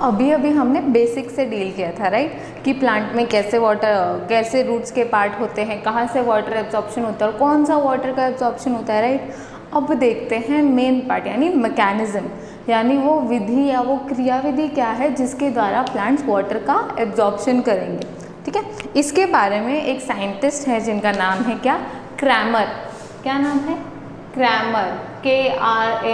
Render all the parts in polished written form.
अभी अभी हमने बेसिक से डील किया था, राइट, कि प्लांट में कैसे रूट्स के पार्ट होते हैं, कहाँ से वाटर एब्जॉर्प्शन होता है और कौन सा वाटर का एब्जॉर्प्शन होता है, राइट। अब देखते हैं मेन पार्ट यानी मैकेनिज्म, यानी वो विधि या वो क्रियाविधि क्या है जिसके द्वारा प्लांट्स वाटर का एब्जॉर्प्शन करेंगे, ठीक है। इसके बारे में एक साइंटिस्ट है जिनका नाम है क्या, क्रैमर। क्या नाम है, क्रैमर, KRMAMMER,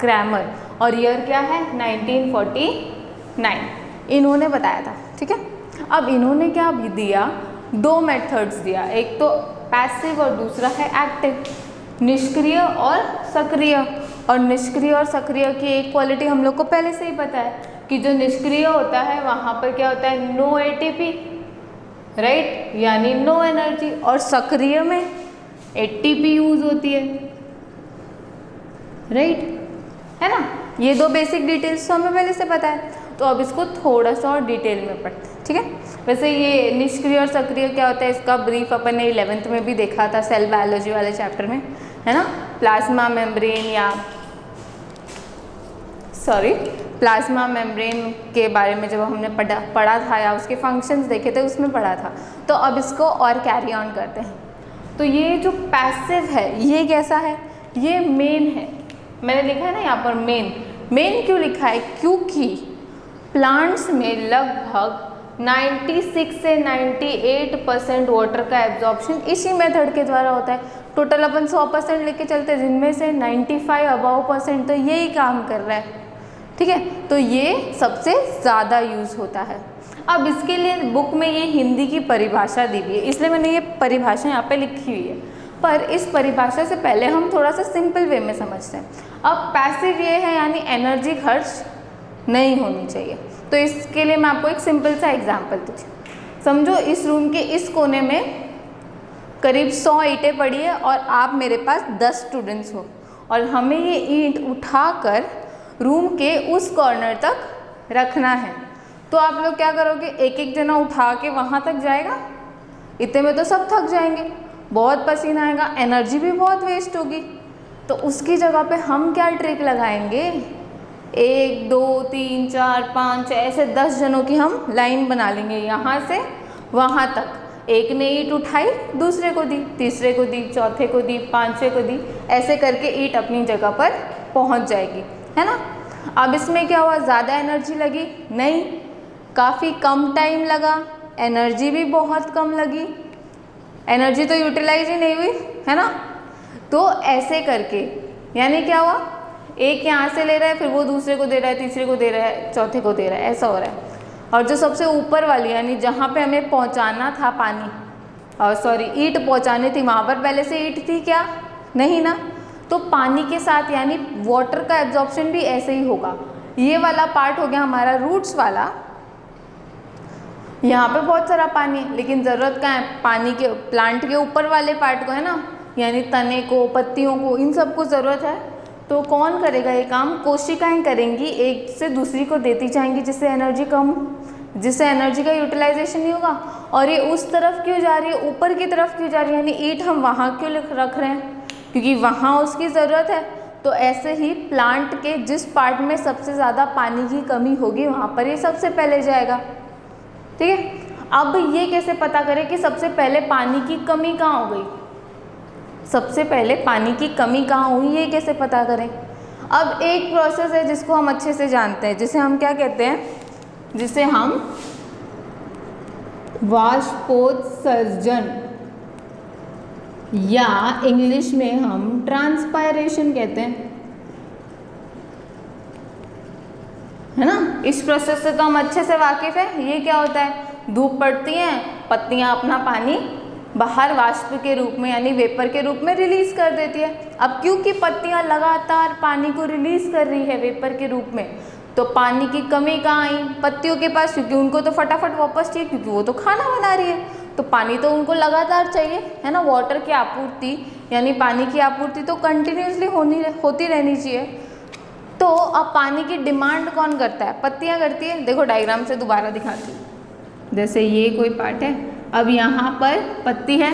क्रैमर। और ईयर क्या है 1949, इन्होंने बताया था, ठीक है। अब इन्होंने क्या दिया, दो मेथड्स दिया, एक तो पैसिव और दूसरा है एक्टिव, निष्क्रिय और सक्रिय। और निष्क्रिय और सक्रिय की एक क्वालिटी हम लोग को पहले से ही पता है कि जो निष्क्रिय होता है वहाँ पर क्या होता है, नो ATP, राइट, यानी नो एनर्जी। और सक्रिय में ATP यूज होती है, राइट, है ना। ये दो बेसिक डिटेल्स तो हमें पहले से पता है, तो अब इसको थोड़ा सा और डिटेल में पढ़ते हैं, ठीक है। वैसे ये निष्क्रिय और सक्रिय क्या होता है इसका ब्रीफ अपन ने 11th में भी देखा था, सेल बायोलॉजी वाले चैप्टर में, है ना। प्लाज्मा मेम्ब्रेन के बारे में जब हमने पढ़ा था या उसके फंक्शंस देखे थे उसमें पढ़ा था। तो अब इसको और कैरी ऑन करते हैं। तो ये जो पैसिव है ये कैसा है, ये मेन है, मैंने लिखा है ना यहाँ पर मेन क्यों लिखा है, क्योंकि प्लांट्स में लगभग 96 से 98% वाटर का एब्जॉर्प्शन इसी मेथड के द्वारा होता है। टोटल अपन 100% लेके चलते हैं, जिनमें से 95 अबव% तो यही काम कर रहा है, ठीक है। तो ये सबसे ज़्यादा यूज़ होता है। अब इसके लिए बुक में ये हिंदी की परिभाषा दी हुई है, इसलिए मैंने ये परिभाषा यहाँ पे लिखी हुई है। पर इस परिभाषा से पहले हम थोड़ा सा सिंपल वे में समझते हैं। अब पैसिव ये है यानी एनर्जी खर्च नहीं होनी चाहिए। तो इसके लिए मैं आपको एक सिंपल सा एग्जांपल दूँगी। समझो इस रूम के इस कोने में करीब 100 ईंटें पड़ी है और आप मेरे पास 10 स्टूडेंट्स हो और हमें ये ईंट उठाकर रूम के उस कॉर्नर तक रखना है। तो आप लोग क्या करोगे, एक एक जना उठा के वहाँ तक जाएगा, इतने में तो सब थक जाएंगे, बहुत पसीना आएगा, एनर्जी भी बहुत वेस्ट होगी। तो उसकी जगह पे हम क्या ट्रिक लगाएंगे, 1 2 3 4 5 6 ऐसे 10 जनों की हम लाइन बना लेंगे, यहाँ से वहाँ तक। एक ने ईंट उठाई, दूसरे को दी, तीसरे को दी, चौथे को दी, पांचवे को दी, ऐसे करके ईंट अपनी जगह पर पहुँच जाएगी, है ना। अब इसमें क्या हुआ, ज़्यादा एनर्जी लगी नहीं, काफ़ी कम टाइम लगा, एनर्जी भी बहुत कम लगी, एनर्जी तो यूटिलाइज ही नहीं हुई, है ना। तो ऐसे करके यानी क्या हुआ, एक यहाँ से ले रहा है, फिर वो दूसरे को दे रहा है, तीसरे को दे रहा है, चौथे को दे रहा है, ऐसा हो रहा है। और जो सबसे ऊपर वाली यानी जहाँ पे हमें पहुँचाना था पानी, और ईंट पहुँचानी थी, वहाँ पर पहले से ईंट थी क्या, नहीं ना। तो पानी के साथ यानी वाटर का एब्जॉर्प्शन भी ऐसे ही होगा। ये वाला पार्ट हो गया हमारा रूट्स वाला, यहाँ पे बहुत सारा पानी है, लेकिन ज़रूरत क्या है, पानी के प्लांट के ऊपर वाले पार्ट को, है ना, यानी तने को, पत्तियों को, इन सब को ज़रूरत है। तो कौन करेगा ये काम, कोशिकाएं करेंगी, एक से दूसरी को देती जाएंगी, जिससे एनर्जी का यूटिलाइजेशन नहीं होगा। और ये उस तरफ क्यों जा रही है, ऊपर की तरफ क्यों जा रही है, यानी ईंट हम वहाँ क्यों रख रहे हैं, क्योंकि वहाँ उसकी ज़रूरत है। तो ऐसे ही प्लांट के जिस पार्ट में सबसे ज़्यादा पानी की कमी होगी वहाँ पर ये सबसे पहले जाएगा, ठीक है। अब ये कैसे पता करें कि सबसे पहले पानी की कमी कहाँ हो गई, सबसे पहले पानी की कमी कहाँ हुई, ये कैसे पता करें। अब एक प्रोसेस है जिसको हम अच्छे से जानते हैं, जिसे हम क्या कहते हैं, जिसे हम वाष्पोत्सर्जन या इंग्लिश में हम ट्रांसपायरेशन कहते हैं, है ना। इस प्रोसेस से तो हम अच्छे से वाकिफ है। ये क्या होता है, धूप पड़ती है, पत्तियां अपना पानी बाहर वाष्प के रूप में यानी वेपर के रूप में रिलीज कर देती है। अब क्योंकि पत्तियां लगातार पानी को रिलीज कर रही है वेपर के रूप में, तो पानी की कमी कहाँ आई, पत्तियों के पास, क्योंकि उनको तो फटाफट वापस चाहिए, क्योंकि वो तो खाना बना रही है, तो पानी तो उनको लगातार चाहिए, है ना। वाटर की आपूर्ति यानी पानी की आपूर्ति तो कंटिन्यूसली होती रहनी चाहिए। तो अब पानी की डिमांड कौन करता है, पत्तियां करती है। देखो डायग्राम से दोबारा दिखाती हूँ, जैसे ये कोई पार्ट है, अब यहाँ पर पत्ती है,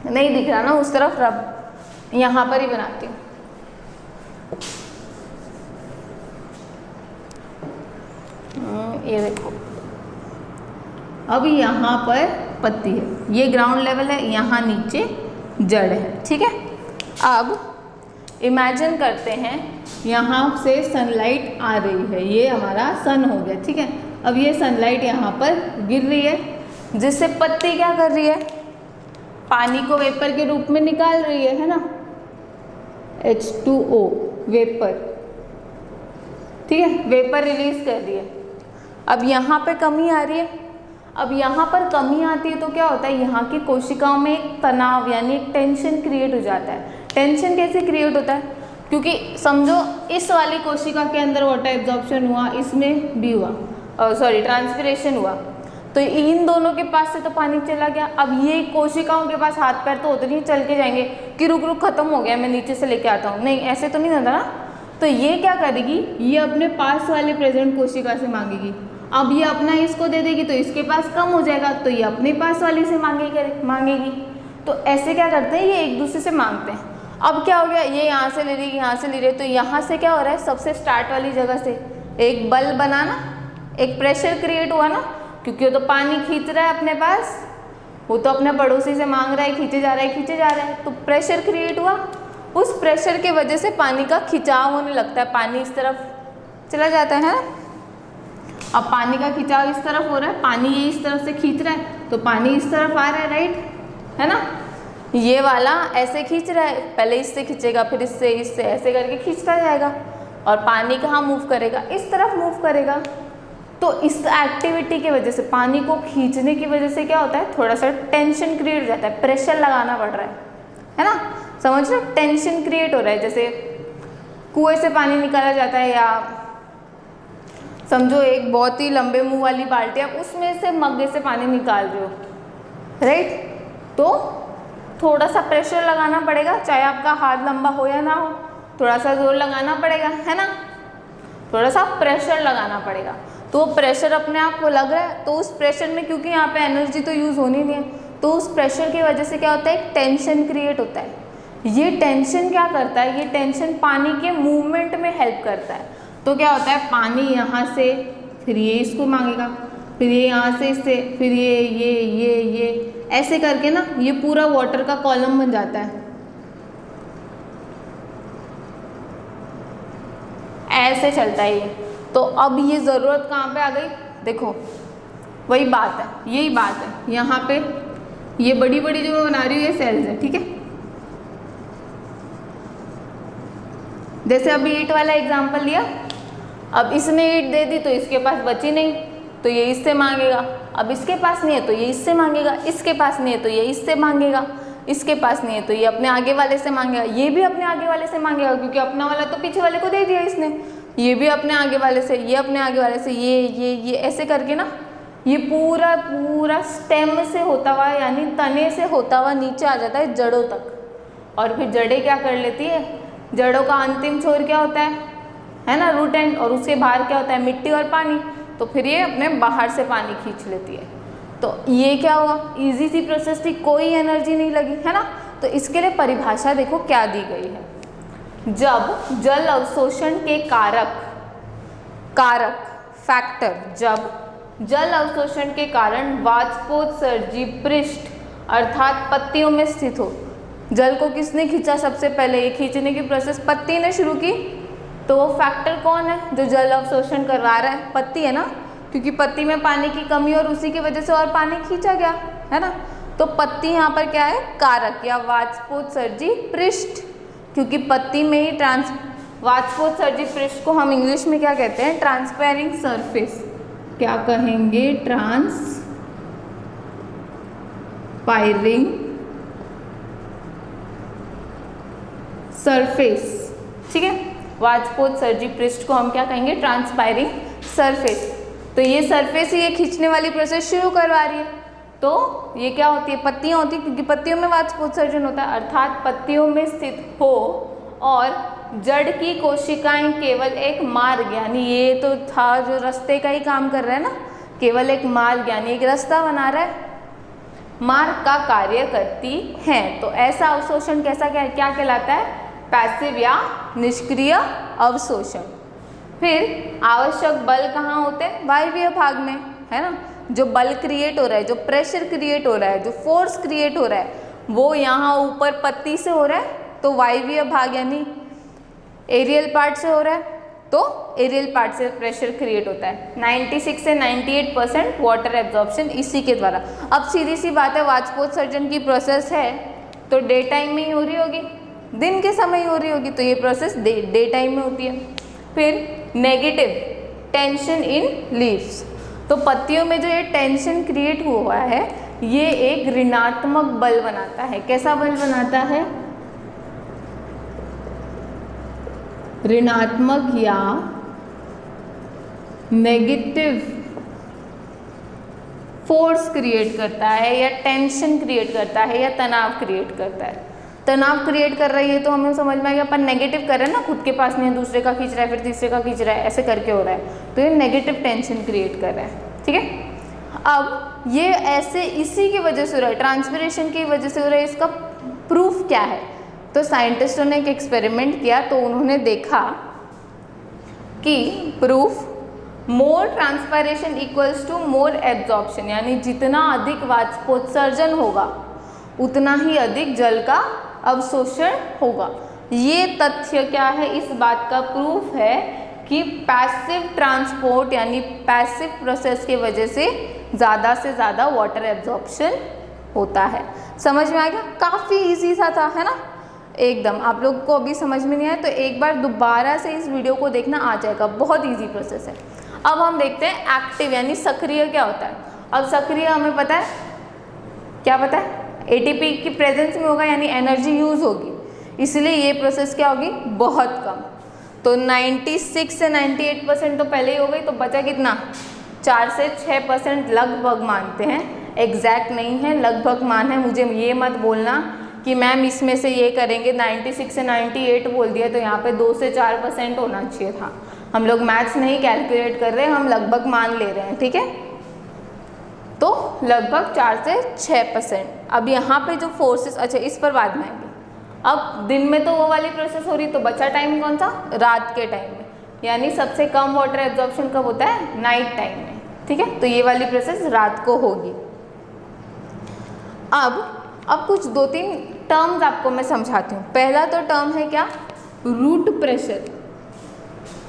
नहीं दिख रहा ना उस तरफ, रब यहाँ पर ही बनाती हूँ। ये देखो, अब यहाँ पर पत्ती है, ये ग्राउंड लेवल है, यहाँ नीचे जड़ है, ठीक है। अब इमेजिन करते हैं यहाँ से सनलाइट आ रही है, ये हमारा सन हो गया, ठीक है। अब ये सनलाइट यहाँ पर गिर रही है, जिससे पत्ती क्या कर रही है, पानी को वेपर के रूप में निकाल रही है ना, H2O वेपर, ठीक है, वेपर रिलीज कर रही है। अब यहाँ पे कमी आ रही है, अब यहाँ पर कमी आती है तो क्या होता है, यहाँ की कोशिकाओं में एक तनाव यानी एक टेंशन क्रिएट हो जाता है। टेंशन कैसे क्रिएट होता है, क्योंकि समझो इस वाली कोशिका के अंदर वाटर एब्जॉर्प्शन हुआ, इसमें भी हुआ, ट्रांसपिरेशन हुआ, तो इन दोनों के पास से तो पानी चला गया। अब ये कोशिकाओं के पास हाथ पैर तो होते नहीं, चल के जाएंगे कि रुक रुक खत्म हो गया, मैं नीचे से लेके आता हूँ, नहीं ऐसे तो नहीं होता ना। तो ये क्या करेगी, ये अपने पास वाले प्रेजेंट कोशिका से मांगेगी। अब ये अपना इसको दे देगी तो इसके पास कम हो जाएगा, तो ये अपने पास वाली से मांगेगी। तो ऐसे क्या करते हैं, ये एक दूसरे से मांगते हैं। अब क्या हो गया, ये यहाँ से ले रही है, यहाँ से ले रही है, तो यहाँ से क्या हो रहा है, सबसे स्टार्ट वाली जगह से एक बल बना ना, एक प्रेशर क्रिएट हुआ ना, क्योंकि वो तो पानी खींच रहा है अपने पास, वो तो अपने पड़ोसी से मांग रहा है, खींचे जा रहा है, तो प्रेशर क्रिएट हुआ। उस प्रेशर की वजह से पानी का खिंचाव होने लगता है, पानी इस तरफ चला जाता है। अब पानी का खिंचाव इस तरफ हो रहा है, पानी ये इस तरफ से खींच रहा है, तो पानी इस तरफ आ रहा है, राइट है ना। ये वाला ऐसे खींच रहा है, पहले इससे खींचेगा, फिर इससे ऐसे करके खींचता जाएगा, और पानी कहाँ मूव करेगा, इस तरफ मूव करेगा। तो इस एक्टिविटी की वजह से, पानी को खींचने की वजह से क्या होता है, थोड़ा सा टेंशन क्रिएट हो जाता है, प्रेशर लगाना पड़ रहा है ना, समझ लो, टेंशन क्रिएट हो रहा है। जैसे कुएं से पानी निकाला जाता है, या समझो एक बहुत ही लंबे मुंह वाली बाल्टी, आप उसमें से मग्गे से पानी निकाल रहे हो, राइट, तो थोड़ा सा प्रेशर लगाना पड़ेगा, चाहे आपका हाथ लंबा हो या ना हो, थोड़ा सा जोर लगाना पड़ेगा, है ना, थोड़ा सा प्रेशर लगाना पड़ेगा। तो प्रेशर अपने आप को लग रहा है, तो उस प्रेशर में, क्योंकि यहाँ पे एनर्जी तो यूज़ होनी नहीं है, तो उस प्रेशर की वजह से क्या होता है, एक टेंशन क्रिएट होता है। ये टेंशन क्या करता है, ये टेंशन पानी के मूवमेंट में हेल्प करता है। तो क्या होता है, पानी यहाँ से, फिर ये इसको मांगेगा, फिर ये यहाँ से इससे, फिर ये ऐसे करके ना, ये पूरा वाटर का कॉलम बन जाता है, ऐसे चलता है ये। तो अब ये ज़रूरत कहाँ पे आ गई, देखो वही बात है, यही बात है, यहाँ पे ये बड़ी बड़ी जो मैं बना रही हूँ ये सेल्स है, ठीक है। जैसे अभी ईंट वाला एग्जांपल लिया, अब इसने ईंट दे दी तो इसके पास बची नहीं, तो ये इससे मांगेगा, अब इसके पास नहीं है तो ये इससे मांगेगा, इसके पास नहीं है तो ये इससे मांगेगा, इसके पास नहीं है तो ये अपने आगे वाले से मांगेगा, ये भी अपने आगे वाले से मांगेगा, क्योंकि अपना वाला तो पीछे वाले को दे दिया इसने, ये भी अपने आगे वाले से, ये अपने आगे वाले से, ये ऐसे करके ना, ये पूरा स्टेम से होता हुआ, यानी तने से होता हुआ नीचे आ जाता है जड़ों तक, और फिर जड़ें क्या कर लेती है, जड़ों का अंतिम छोर क्या होता है ना, रूट एंड, और उसके बाहर क्या होता है, मिट्टी और पानी, तो फिर ये अपने बाहर से पानी खींच लेती है। तो ये क्या हुआ, इजी सी प्रोसेस थी, कोई एनर्जी नहीं लगी, है ना। तो इसके लिए परिभाषा देखो क्या दी गई है, जब जल अवशोषण के कारक फैक्टर, जब जल अवशोषण के कारण वाष्पोत्सर्जी पृष्ठ अर्थात पत्तियों में स्थित हो। जल को किसने खींचा सबसे पहले, ये खींचने की प्रोसेस पत्ती ने शुरू की, तो वो फैक्टर कौन है जो जल अवशोषण करवा रहा है, पत्ती है ना, क्योंकि पत्ती में पानी की कमी और उसी की वजह से और पानी खींचा गया, है ना। तो पत्ती यहाँ पर क्या है, कारक या वाष्पोत्सर्जी पृष्ठ, क्योंकि पत्ती में ही वाष्पोत्सर्जी पृष्ठ को हम इंग्लिश में क्या कहते हैं, ट्रांसपेयरिंग सरफेस, क्या कहेंगे, ट्रांसपायरिंग सरफेस, ठीक है। वाष्पोत्सर्जी पृष्ठ को हम क्या कहेंगे, ट्रांसपायरिंग सरफेस। तो ये सरफेस ही ये खींचने वाली प्रोसेस शुरू करवा रही है। तो ये क्या होती है, पत्तियां होती है, क्योंकि पत्तियों में वाष्पोत्सर्जन होता है, अर्थात पत्तियों में स्थित हो, और जड़ की कोशिकाएं केवल एक मार्ग, यानी ये तो था जो रास्ते का ही काम कर रहा है ना, केवल एक मार्ग यानी एक रास्ता बना रहा है, मार्ग का कार्य करती हैं। तो ऐसा अवशोषण कैसा क्या कहलाता है, पैसिव या निष्क्रिय अवशोषण। फिर आवश्यक बल कहाँ होते हैं? वायवीय भाग में, है ना। जो बल क्रिएट हो रहा है, जो प्रेशर क्रिएट हो रहा है, जो फोर्स क्रिएट हो रहा है, वो यहाँ ऊपर पत्ती से हो रहा है, तो वायवीय भाग यानी एरियल पार्ट से हो रहा है, तो एरियल पार्ट से प्रेशर क्रिएट होता है। 96 से 98% वाटर एब्जॉर्प्शन इसी के द्वारा। अब सीधी सी बात है, वाष्पोत्सर्जन की प्रोसेस है तो डे टाइम में ही हो रही होगी, दिन के समय ही हो रही होगी, तो ये प्रोसेस डे टाइम में होती है। फिर नेगेटिव टेंशन इन लीव्स, तो पत्तियों में जो ये टेंशन क्रिएट हुआ है ये एक ऋणात्मक बल बनाता है। कैसा बल बनाता है? ऋणात्मक या नेगेटिव फोर्स क्रिएट करता है, या टेंशन क्रिएट करता है, या तनाव क्रिएट करता है। तनाव क्रिएट कर रही है तो हमें समझ में आ गया, अपन नेगेटिव कर रहे हैं ना, खुद के पास नहीं है, दूसरे का खींच रहा है, फिर तीसरे का खींच रहा है, ऐसे करके हो रहा है, तो ये नेगेटिव टेंशन क्रिएट कर रहा है। ठीक है, अब ये ऐसे इसी की वजह से हो रहा है, ट्रांसपिरेशन की वजह से हो रहा है। इसका प्रूफ क्या है? तो साइंटिस्टों ने एक एक्सपेरिमेंट किया, तो उन्होंने देखा कि proof more transpiration equals to more absorption, यानी जितना अधिक वाष्पोत्सर्जन होगा उतना ही अधिक जल का अवशोषण होगा। ये तथ्य क्या है? इस बात का प्रूफ है कि पैसिव ट्रांसपोर्ट यानी पैसिव प्रोसेस की वजह से ज़्यादा वाटर एब्जॉर्प्शन होता है। समझ में आ गया? काफ़ी इजी सा था, है ना, एकदम। आप लोग को अभी समझ में नहीं आया तो एक बार दोबारा से इस वीडियो को देखना, आ जाएगा, बहुत इजी प्रोसेस है। अब हम देखते हैं एक्टिव यानी सक्रिय क्या होता है। अब सक्रिय हमें पता है, क्या पता है? एटीपी की प्रेजेंस में होगा यानी एनर्जी यूज़ होगी, इसलिए ये प्रोसेस क्या होगी? बहुत कम। तो 96 से 98% तो पहले ही हो गई, तो बचा कितना? 4 से 6% लगभग मानते हैं, एग्जैक्ट नहीं है, लगभग मान है। मुझे ये मत बोलना कि मैम इसमें से ये करेंगे, 96 से 98 बोल दिया तो यहाँ पे 2 से 4% होना चाहिए था। हम लोग मैथ्स नहीं कैलकुलेट कर रहे, हम लगभग मान ले रहे हैं, ठीक है। तो लगभग 4 से 6%। अब यहाँ पे जो फोर्सेस, अच्छा इस पर बाद में आएंगे। अब दिन में तो वो वाली प्रोसेस हो रही, तो बचा टाइम कौन सा? रात के टाइम में, यानी सबसे कम वाटर एब्जॉर्प्शन कब होता है? नाइट टाइम में, ठीक है। तो ये वाली प्रोसेस रात को होगी। अब कुछ 2-3 टर्म्स आपको मैं समझाती हूँ। पहला तो टर्म है क्या? Root pressure.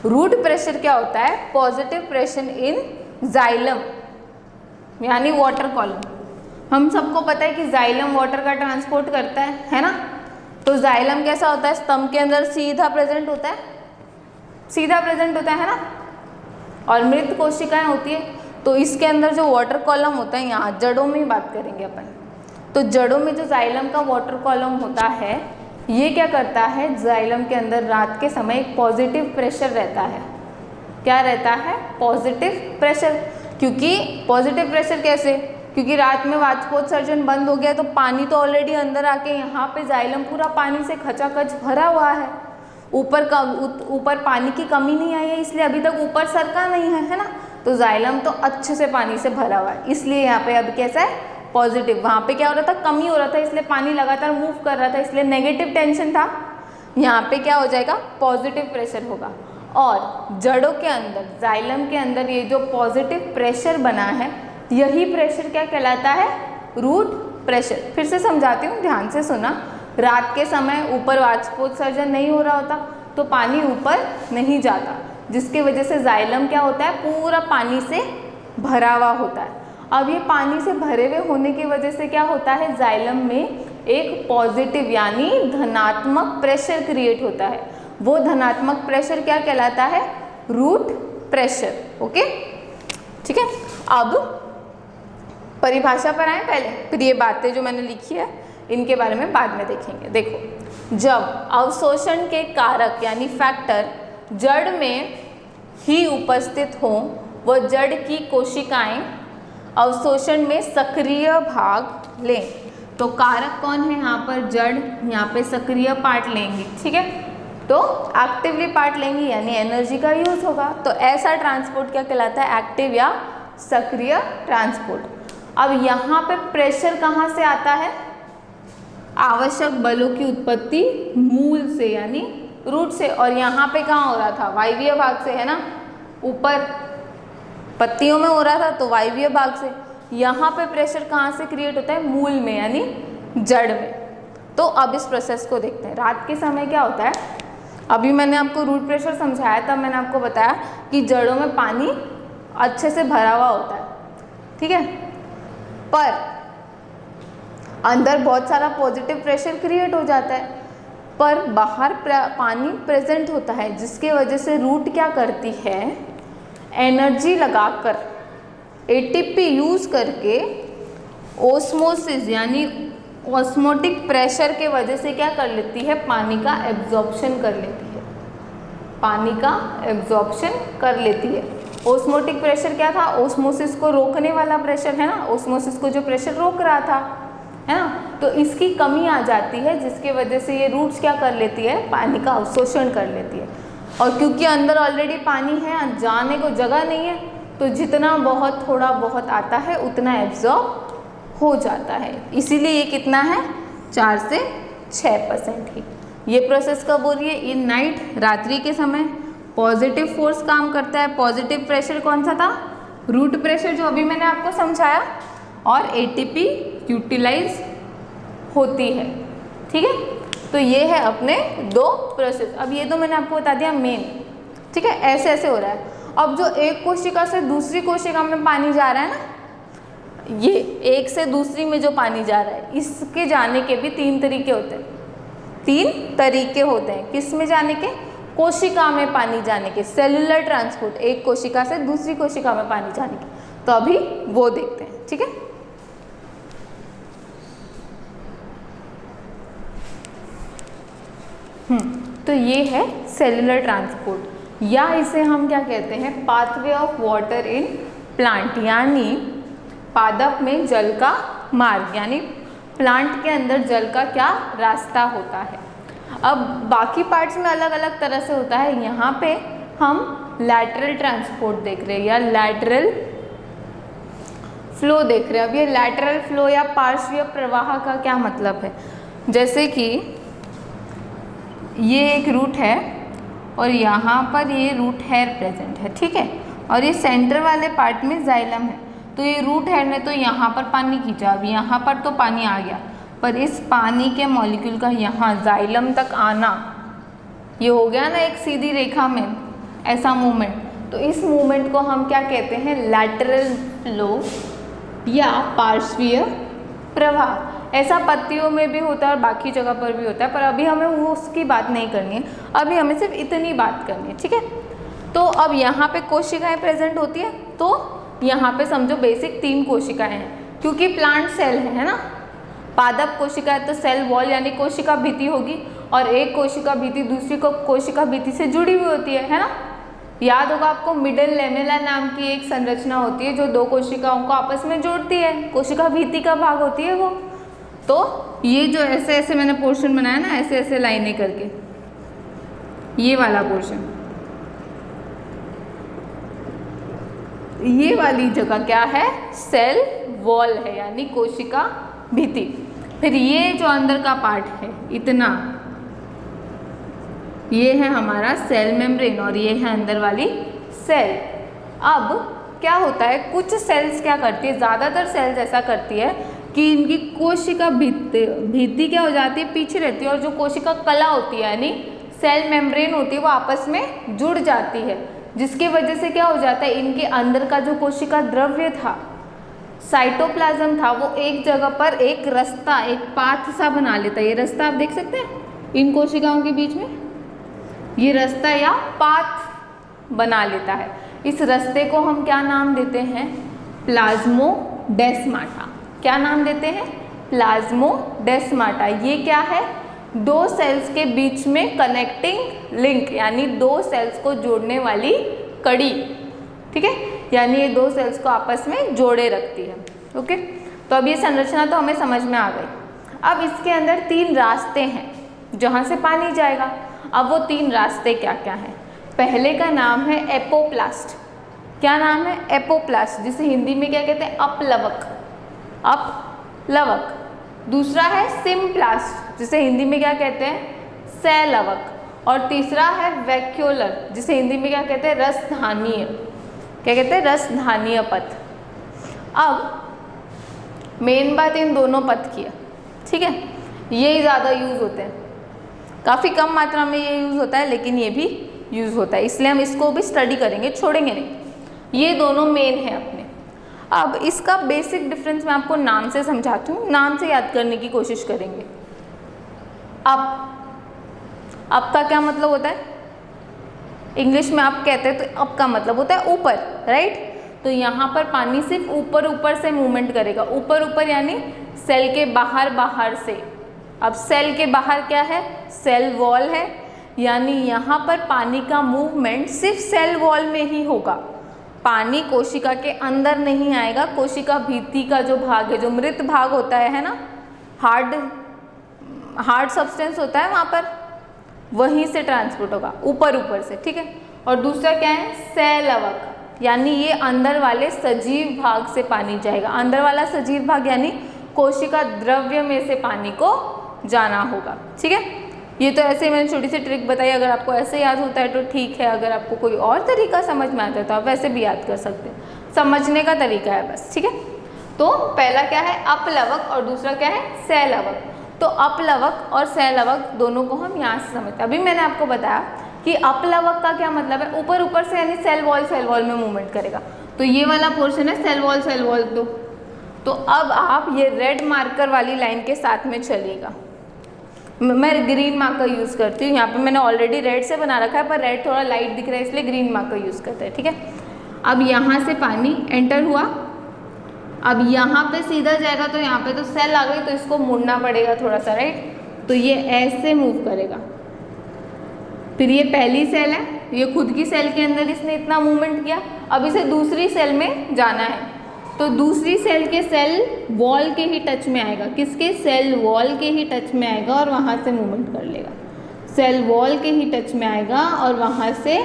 रूट प्रेशर क्या होता है? पॉजिटिव प्रेशर इन जाइलम यानी वाटर कॉलम। हम सबको पता है कि जाइलम वाटर का ट्रांसपोर्ट करता है ना। तो जाइलम कैसा होता है? स्तंभ के अंदर सीधा प्रेजेंट होता है, सीधा प्रेजेंट होता है ना, और मृत कोशिकाएं होती है। तो इसके अंदर जो वाटर कॉलम होता है, यहाँ जड़ों में ही बात करेंगे अपन, तो जड़ों में जो जाइलम का वाटर कॉलम होता है, ये क्या करता है? जाइलम के अंदर रात के समय एक पॉजिटिव प्रेशर रहता है। क्या रहता है? Positive pressure. क्योंकि पॉजिटिव प्रेशर कैसे? क्योंकि रात में वाष्पोत्सर्जन बंद हो गया, तो पानी तो ऑलरेडी अंदर आके यहाँ पे जाइलम पूरा पानी से खचाखच भरा हुआ है। ऊपर पानी की कमी नहीं आई है, इसलिए अभी तक ऊपर सरका नहीं है ना। तो जाइलम तो अच्छे से पानी से भरा हुआ है, इसलिए यहाँ पे अब कैसा है? पॉजिटिव। वहाँ पे क्या हो रहा था? कमी हो रहा था, इसलिए पानी लगातार मूव कर रहा था, इसलिए नेगेटिव टेंशन था। यहाँ पे क्या हो जाएगा? पॉजिटिव प्रेशर होगा। और जड़ों के अंदर, जाइलम के अंदर ये जो पॉजिटिव प्रेशर बना है, यही प्रेशर क्या कहलाता है? Root pressure. फिर से समझाती हूँ, ध्यान से सुना। रात के समय ऊपर वाष्पोत्सर्जन नहीं हो रहा होता, तो पानी ऊपर नहीं जाता, जिसकी वजह से जाइलम क्या होता है? पूरा पानी से भरा हुआ होता है। अब ये पानी से भरे हुए होने की वजह से क्या होता है? जाइलम में एक पॉजिटिव यानी धनात्मक प्रेशर क्रिएट होता है। वो धनात्मक प्रेशर क्या कहलाता है? Root pressure. ओके, ठीक है। अब परिभाषा पर आए पहले, फिर ये बातें जो मैंने लिखी है इनके बारे में बाद में देखेंगे। देखो, जब अवशोषण के कारक यानी फैक्टर जड़ में ही उपस्थित हो, वो जड़ की कोशिकाएं अवशोषण में सक्रिय भाग लें। तो कारक कौन है यहाँ पर? जड़। यहाँ पे सक्रिय पार्ट लेंगी, ठीक है, तो एक्टिवली पार्ट लेंगी, यानी एनर्जी का यूज होगा। तो ऐसा ट्रांसपोर्ट क्या कहलाता है? एक्टिव या सक्रिय ट्रांसपोर्ट। अब यहाँ पे प्रेशर कहाँ से आता है? आवश्यक बलों की उत्पत्ति मूल से यानी रूट से, और यहाँ पे कहाँ हो रहा था, वायवीय भाग से, है ना, ऊपर पत्तियों में हो रहा था तो वायवीय भाग से। यहाँ पे प्रेशर कहाँ से क्रिएट होता है, मूल में यानी जड़ में। तो अब इस प्रोसेस को देखते हैं। रात के समय क्या होता है, अभी मैंने आपको रूट प्रेशर समझाया, तब मैंने आपको बताया कि जड़ों में पानी अच्छे से भरा हुआ होता है, ठीक है, पर अंदर बहुत सारा पॉजिटिव प्रेशर क्रिएट हो जाता है, पर बाहर पानी प्रेजेंट होता है, जिसके वजह से रूट क्या करती है, एनर्जी लगाकर एटीपी यूज करके ओस्मोसिस यानी ऑस्मोटिक प्रेशर के वजह से क्या कर लेती है, पानी का एब्जॉर्प्शन कर लेती है, पानी का एब्जॉर्प्शन कर लेती है। ओस्मोटिक प्रेशर क्या था, ओस्मोसिस को रोकने वाला प्रेशर, है ना, ओस्मोसिस को जो प्रेशर रोक रहा था, है ना, तो इसकी कमी आ जाती है, जिसके वजह से ये रूट्स क्या कर लेती है, पानी का अवशोषण कर लेती है। और क्योंकि अंदर ऑलरेडी पानी है, जाने को जगह नहीं है, तो जितना बहुत थोड़ा बहुत आता है उतना एब्जॉर्ब हो जाता है। इसीलिए ये कितना है, 4 से 6% ही। ये प्रोसेस कब हो रही है, इन नाइट, रात्रि के समय। पॉजिटिव फोर्स काम करता है, पॉजिटिव प्रेशर कौन सा था, रूट प्रेशर, जो अभी मैंने आपको समझाया, और एटीपी यूटिलाइज होती है, ठीक है। तो ये है अपने 2 प्रोसेस। अब ये तो मैंने आपको बता दिया मेन, ठीक है, ऐसे ऐसे हो रहा है। अब जो एक कोशिका से दूसरी कोशिका में पानी जा रहा है ना, ये एक से दूसरी में जो पानी जा रहा है, इसके जाने के भी 3 तरीके होते हैं, 3 तरीके होते हैं। किस में जाने के, कोशिका में पानी जाने के, सेलुलर ट्रांसपोर्ट, एक कोशिका से दूसरी कोशिका में पानी जाने के। तो अभी वो देखते हैं, ठीक है। तो ये है सेलुलर ट्रांसपोर्ट, या इसे हम क्या कहते हैं, pathway of water in plant, यानी पादप में जल का मार्ग, यानी प्लांट के अंदर जल का क्या रास्ता होता है। अब बाकी पार्ट्स में अलग अलग तरह से होता है, यहाँ पे हम लैटरल ट्रांसपोर्ट देख रहे हैं या लैटरल फ्लो देख रहे हैं। अब ये लैटरल फ्लो या पार्श्वीय प्रवाह का क्या मतलब है, जैसे कि ये एक रूट है और यहाँ पर ये रूट हेयर प्रेजेंट है, ठीक है, और ये सेंटर वाले पार्ट में जाइलम है। तो ये रूट हेयर ने तो यहाँ पर पानी खींचा, अब यहाँ पर तो पानी आ गया, पर इस पानी के मॉलिक्यूल का यहाँ जाइलम तक आना, ये हो गया ना एक सीधी रेखा में ऐसा मूवमेंट। तो इस मूवमेंट को हम क्या कहते हैं, लैटरल फ्लो या पार्श्वीय प्रवाह। ऐसा पत्तियों में भी होता है और बाकी जगह पर भी होता है, पर अभी हमें वो उसकी बात नहीं करनी है, अभी हमें सिर्फ इतनी बात करनी है, ठीक है। तो अब यहाँ पे कोशिकाएं प्रेजेंट होती है, तो यहाँ पे समझो बेसिक 3 कोशिकाएं हैं, क्योंकि प्लांट सेल है ना, पादप कोशिका है तो सेल वॉल यानी कोशिका भित्ति होगी, और एक कोशिका भित्ति दूसरी कोशिका भित्ति से जुड़ी हुई होती है ना। याद होगा आपको, मिडल लेमेला नाम की एक संरचना होती है जो 2 कोशिकाओं को आपस में जोड़ती है, कोशिका भित्ति का भाग होती है वो। तो ये जो ऐसे ऐसे मैंने पोर्शन बनाया ना, ऐसे ऐसे लाइनें करके, ये वाला पोर्शन, ये वाली जगह क्या है, सेल वॉल है यानी कोशिका भित्ति। फिर ये जो अंदर का पार्ट है इतना, ये है हमारा सेल मेम्ब्रेन, और ये है अंदर वाली सेल। अब क्या होता है, कुछ सेल्स क्या करती है, ज़्यादातर सेल्स ऐसा करती है कि इनकी कोशिका भित्ति क्या हो जाती है, पीछे रहती है, और जो कोशिका कला होती है यानी सेल मेम्ब्रेन होती है वो आपस में जुड़ जाती है, जिसकी वजह से क्या हो जाता है, इनके अंदर का जो कोशिका द्रव्य था, साइटोप्लाज्म था, वो एक जगह पर एक रास्ता, एक पाथ सा बना लेता है। ये रास्ता आप देख सकते हैं इन कोशिकाओं के बीच में, ये रास्ता या पाथ बना लेता है। इस रास्ते को हम क्या नाम देते हैं, प्लाज्मोडेस्माटा। क्या नाम देते हैं, प्लाज्मोडेस्माटा। ये क्या है, 2 सेल्स के बीच में कनेक्टिंग लिंक, यानी 2 सेल्स को जोड़ने वाली कड़ी, ठीक है, यानी ये 2 सेल्स को आपस में जोड़े रखती है। ओके, तो अब ये संरचना तो हमें समझ में आ गई। अब इसके अंदर 3 रास्ते हैं जहाँ से पानी जाएगा। अब वो 3 रास्ते क्या क्या हैं, पहले का नाम है एपोप्लास्ट। क्या नाम है, एपोप्लास्ट, जिसे हिंदी में क्या कहते हैं, अपलवक, अपलवक। दूसरा है सिम्प्लास्ट, जिसे हिंदी में क्या कहते हैं, सैलवक। और तीसरा है वैक्यूलर, जिसे हिंदी में क्या कहते हैं, रसधानीय। क्या कहते हैं, रसधानीय पथ। अब मेन बात इन दोनों पथ की है, ठीक है, ये ज़्यादा यूज़ होते हैं, काफ़ी कम मात्रा में ये यूज़ होता है, लेकिन ये भी यूज़ होता है, इसलिए हम इसको भी स्टडी करेंगे, छोड़ेंगे नहीं। ये दोनों मेन हैं अपने। अब इसका बेसिक डिफरेंस मैं आपको नाम से समझाती हूँ, नाम से याद करने की कोशिश करेंगे। अप का क्या मतलब होता है, इंग्लिश में अप कहते हैं, तो अप का मतलब होता है ऊपर, राइट। तो यहाँ पर पानी सिर्फ ऊपर ऊपर से मूवमेंट करेगा, ऊपर ऊपर यानी सेल के बाहर बाहर से। अब सेल के बाहर क्या है, सेल वॉल है, यानी यहाँ पर पानी का मूवमेंट सिर्फ सेल वॉल में ही होगा, पानी कोशिका के अंदर नहीं आएगा। कोशिका भित्ति का जो भाग है, जो मृत भाग होता है ना, हार्ड सब्सटेंस होता है वहाँ पर, वहीं से ट्रांसपोर्ट होगा ऊपर ऊपर से, ठीक है। और दूसरा क्या है, सेल अवक, यानी ये अंदर वाले सजीव भाग से पानी जाएगा। अंदर वाला सजीव भाग यानी कोशिका द्रव्य में से पानी को जाना होगा, ठीक है। ये तो ऐसे मैंने छोटी सी ट्रिक बताई, अगर आपको ऐसे याद होता है तो ठीक है, अगर आपको कोई और तरीका समझ में आता है तो आप वैसे भी याद कर सकते हैं, समझने का तरीका है बस, ठीक है। तो पहला क्या है, अपलवक, और दूसरा क्या है, सेलवक। तो अपलवक और सेलवक दोनों को हम यहाँ से समझते हैं। अभी मैंने आपको बताया कि अपलवक का क्या मतलब है, ऊपर ऊपर से यानी सेल वॉल में मूवमेंट करेगा। तो ये वाला पोर्शन है सेल वॉल। तो अब आप ये रेड मार्कर वाली लाइन के साथ में चलिएगा। मैं ग्रीन मार्कर यूज़ करती हूँ, यहाँ पे मैंने ऑलरेडी रेड से बना रखा है, पर रेड थोड़ा लाइट दिख रहा है इसलिए ग्रीन मार्कर यूज़ करते हैं, ठीक है। अब यहाँ से पानी एंटर हुआ, अब यहाँ पे सीधा जाएगा, तो यहाँ पे तो सेल आ गई, तो इसको मुड़ना पड़ेगा थोड़ा सा, राइट। तो ये ऐसे मूव करेगा, फिर ये पहली सेल है, ये खुद की सेल के अंदर इसने इतना मूवमेंट किया, अब इसे दूसरी सेल में जाना है, तो दूसरी सेल के सेल वॉल के ही टच में आएगा, किसके, सेल वॉल के ही टच में आएगा और वहाँ से मूवमेंट कर लेगा। सेल वॉल के ही टच में आएगा और वहाँ से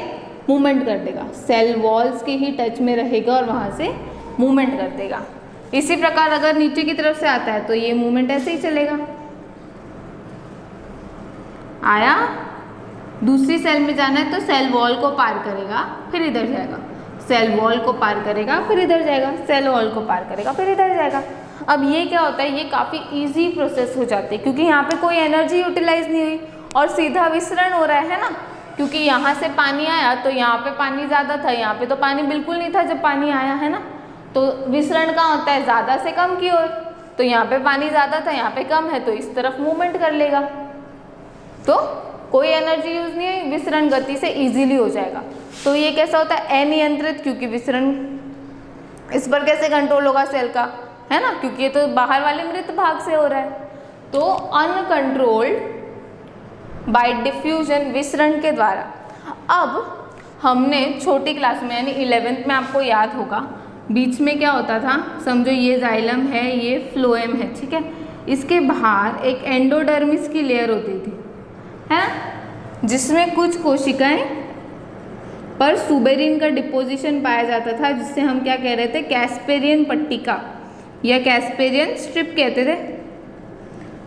मूवमेंट कर देगा, सेल वॉल्स के ही टच में रहेगा और वहाँ से मूवमेंट कर देगा। इसी प्रकार अगर नीचे की तरफ से आता है तो ये मूवमेंट ऐसे ही चलेगा, आया, दूसरी सेल में जाना है तो सेल वॉल को पार करेगा, फिर इधर जाएगा, सेल वॉल को पार करेगा, फिर इधर जाएगा, सेल वॉल को पार करेगा, फिर इधर जाएगा। अब ये क्या होता है, ये काफ़ी इजी प्रोसेस हो जाती है, क्योंकि यहाँ पे कोई एनर्जी यूटिलाइज नहीं हुई और सीधा विसरण हो रहा है ना, क्योंकि यहाँ से पानी आया तो यहाँ पे पानी ज़्यादा था, यहाँ पे तो पानी बिल्कुल नहीं था जब पानी आया है ना, तो विसरण कहाँ होता है, ज़्यादा से कम की ओर। तो यहाँ पे पानी ज़्यादा था, यहाँ पे कम है, तो इस तरफ मूवमेंट कर लेगा, तो कोई एनर्जी यूज़ नहीं है, विसरण गति से इजीली हो जाएगा। तो ये कैसा होता है, अनियंत्रित, क्योंकि विसरण इस पर कैसे कंट्रोल होगा सेल का, है ना, क्योंकि ये तो बाहर वाले मृत भाग से हो रहा है। तो अनकंट्रोल्ड बाय डिफ्यूजन, विसरण के द्वारा। अब हमने छोटी क्लास में यानी 11th में आपको याद होगा, बीच में क्या होता था, समझो ये जाइलम है, ये फ्लोएम है, ठीक है, इसके बाहर एक एंडोडर्मिस की लेयर होती थी, है ना, जिसमें कुछ कोशिकाएं पर सुबेरिन का डिपोजिशन पाया जाता था, जिससे हम क्या कह रहे थे, कैस्पेरियन पट्टिका या कैस्पेरियन स्ट्रिप कहते थे।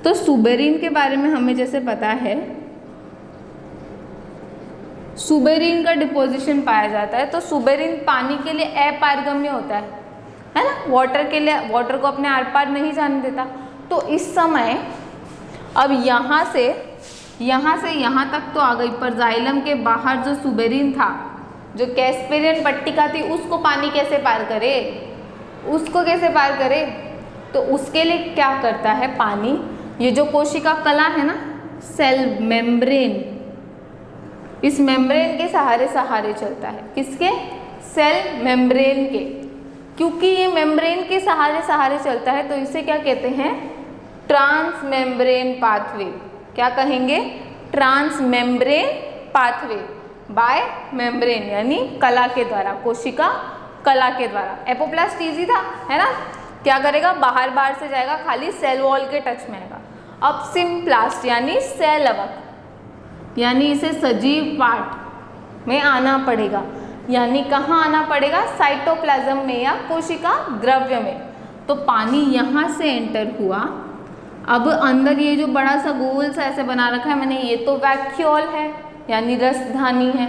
तो सुबेरिन के बारे में हमें जैसे पता है, सुबेरिन का डिपोजिशन पाया जाता है, तो सुबेरिन पानी के लिए अपारगम्य होता है ना, वाटर के लिए, वाटर को अपने आर पार नहीं जाने देता। तो इस समय अब यहाँ से यहाँ तक तो आ गई, पर जाइलम के बाहर जो सुबेरिन था, जो कैस्पेरियन पट्टिका थी, उसको पानी कैसे पार करे, उसको कैसे पार करे, तो उसके लिए क्या करता है पानी, ये जो कोशिका कला है ना, सेल मेम्ब्रेन, इस मेम्ब्रेन के सहारे चलता है, किसके, सेल मेम्ब्रेन के। क्योंकि ये मेम्ब्रेन के सहारे चलता है तो इसे क्या कहते हैं, ट्रांस मेम्ब्रेन पाथवे। क्या कहेंगे, trans membrane pathway by membrane, यानी कला के द्वारा, कोशिका कला के द्वारा। एपोप्लास्ट इजी था, है ना, क्या करेगा, बाहर से जाएगा, खाली सेल वॉल के टच में आएगा। अब सिम्प्लास्ट यानी सेल अवक, यानी इसे सजीव पार्ट में आना पड़ेगा, यानी कहाँ आना पड़ेगा, साइटोप्लाज्म में या कोशिका द्रव्य में। तो पानी यहाँ से एंटर हुआ, अब अंदर ये जो बड़ा सा गोल सा ऐसे बना रखा है मैंने, ये तो वैक्यूल है, यानी रसधानी है,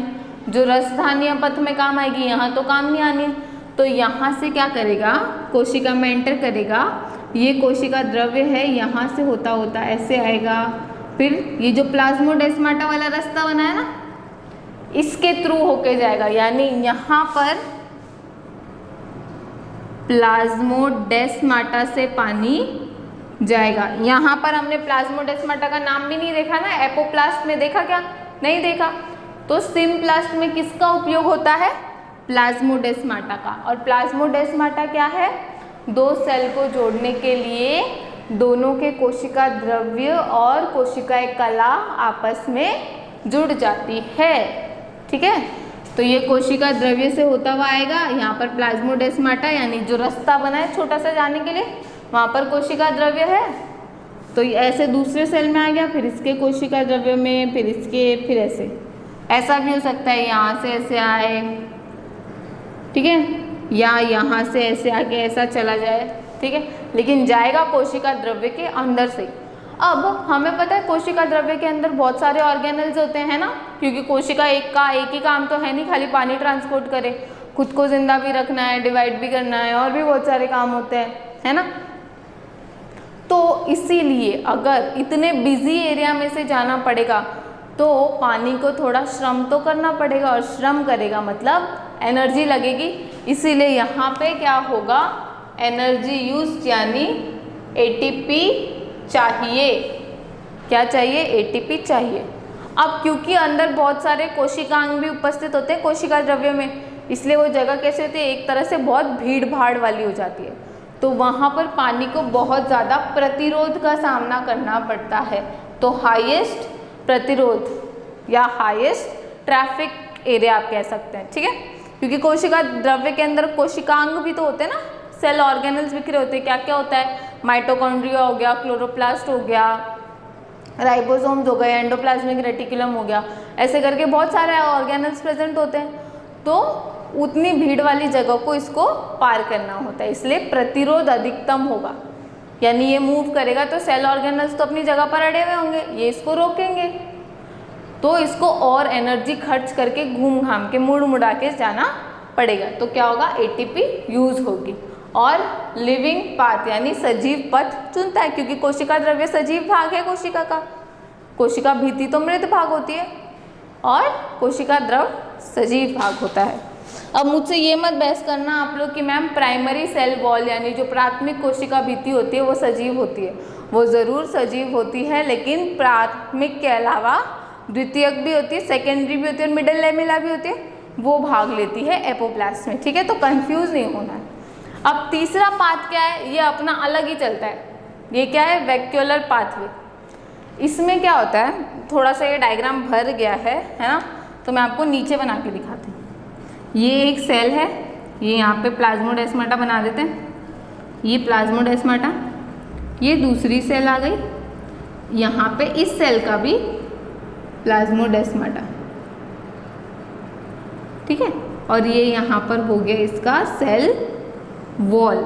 जो रसधानी पथ में काम आएगी, यहाँ तो काम नहीं आनी है। तो यहाँ से क्या करेगा, कोशिका में एंटर करेगा, ये कोशिका द्रव्य है, यहाँ से होता होता ऐसे आएगा, फिर ये जो प्लाज्मोडेस्माटा वाला रास्ता बना है ना, इसके थ्रू होके जाएगा, यानी यहाँ पर प्लाज्मोडेस्माटा से पानी जाएगा। यहाँ पर हमने प्लाज्मोडेस्माटा का नाम भी नहीं देखा ना, एपोप्लास्ट में देखा क्या, नहीं देखा। तो सिम्प्लास्ट में किसका उपयोग होता है, प्लाज्मोडेस्माटा का। और प्लाज्मोडेस्माटा क्या है, दो सेल को जोड़ने के लिए दोनों के कोशिका द्रव्य और कोशिकाएं कला आपस में जुड़ जाती है, ठीक है। तो ये कोशिका द्रव्य से होता हुआ आएगा, यहाँ पर प्लाज्मोडेस्माटा यानी जो रास्ता बना है छोटा सा जाने के लिए, वहाँ पर कोशिका द्रव्य है, तो ऐसे दूसरे सेल में आ गया, फिर इसके कोशिका द्रव्य में, फिर इसके, फिर ऐसे, ऐसा भी हो सकता है यहाँ से ऐसे आए, ठीक है, या यहाँ से ऐसे आके ऐसा चला जाए, ठीक है, लेकिन जाएगा कोशिका द्रव्य के अंदर से। अब हमें पता है कोशिका द्रव्य के अंदर बहुत सारे ऑर्गेनल्स होते हैं ना, क्योंकि कोशिका एक ही काम तो है नहीं, खाली पानी ट्रांसपोर्ट करे, खुद को जिंदा भी रखना है, डिवाइड भी करना है, और भी बहुत सारे काम होते हैं, है ना। तो इसीलिए अगर इतने बिजी एरिया में से जाना पड़ेगा तो पानी को थोड़ा श्रम तो करना पड़ेगा, और श्रम करेगा मतलब एनर्जी लगेगी, इसीलिए यहाँ पे क्या होगा, एनर्जी यूज, यानी एटीपी चाहिए। क्या चाहिए, एटीपी चाहिए। अब क्योंकि अंदर बहुत सारे कोशिकांग भी उपस्थित होते हैं कोशिका द्रव्य में, इसलिए वो जगह कैसे होती है, एक तरह से बहुत भीड़ भाड़ वाली हो जाती है, तो वहाँ पर पानी को बहुत ज़्यादा प्रतिरोध का सामना करना पड़ता है। तो हाईएस्ट प्रतिरोध या हाईएस्ट ट्रैफिक एरिया आप कह सकते हैं, ठीक है, क्योंकि कोशिका द्रव्य के अंदर कोशिकांग भी तो होते हैं ना, सेल ऑर्गेनल्स बिखरे होते हैं। क्या क्या होता है, माइटोकॉन्ड्रिया हो गया, क्लोरोप्लास्ट हो गया, राइबोसोम्स हो गए, एंडोप्लाज्मिक रेटिकुलम हो गया, ऐसे करके बहुत सारे ऑर्गेनल्स प्रेजेंट होते हैं। तो उतनी भीड़ वाली जगह को इसको पार करना होता है, इसलिए प्रतिरोध अधिकतम होगा, यानी ये मूव करेगा तो सेल ऑर्गेनल्स तो अपनी जगह पर अड़े हुए होंगे, ये इसको रोकेंगे, तो इसको और एनर्जी खर्च करके घूम घाम के मुड़ मुड़ा के जाना पड़ेगा। तो क्या होगा, एटीपी यूज होगी, और लिविंग पाथ यानी सजीव पथ चुनता है, क्योंकि कोशिका द्रव्य सजीव भाग है कोशिका का, कोशिका भित्ति तो मृत भाग होती है और कोशिका द्रव सजीव भाग होता है। अब मुझसे ये मत बहस करना आप लोग कि मैम प्राइमरी सेल वॉल यानी जो प्राथमिक कोशिका भित्ति होती है वो सजीव होती है, वो ज़रूर सजीव होती है, लेकिन प्राथमिक के अलावा द्वितीयक भी होती है, सेकेंडरी भी होती है और मिडल लेमेला भी होती है, वो भाग लेती है एपोप्लास्ट में, ठीक है। तो कंफ्यूज नहीं होना है। अब तीसरा पाथ क्या है, ये अपना अलग ही चलता है, ये क्या है, वैक्यूलर पाथवे। इसमें क्या होता है, थोड़ा सा ये डायग्राम भर गया है ना, तो मैं आपको नीचे बना के दिखाती हूँ। ये एक सेल है, ये यहाँ पे प्लाज्मोडेस्माटा बना देते हैं, ये प्लाज्मोडेस्माटा, ये दूसरी सेल आ गई, यहाँ पे इस सेल का भी प्लाज्मोडेस्माटा, ठीक है, और ये यहाँ पर हो गया इसका सेल वॉल।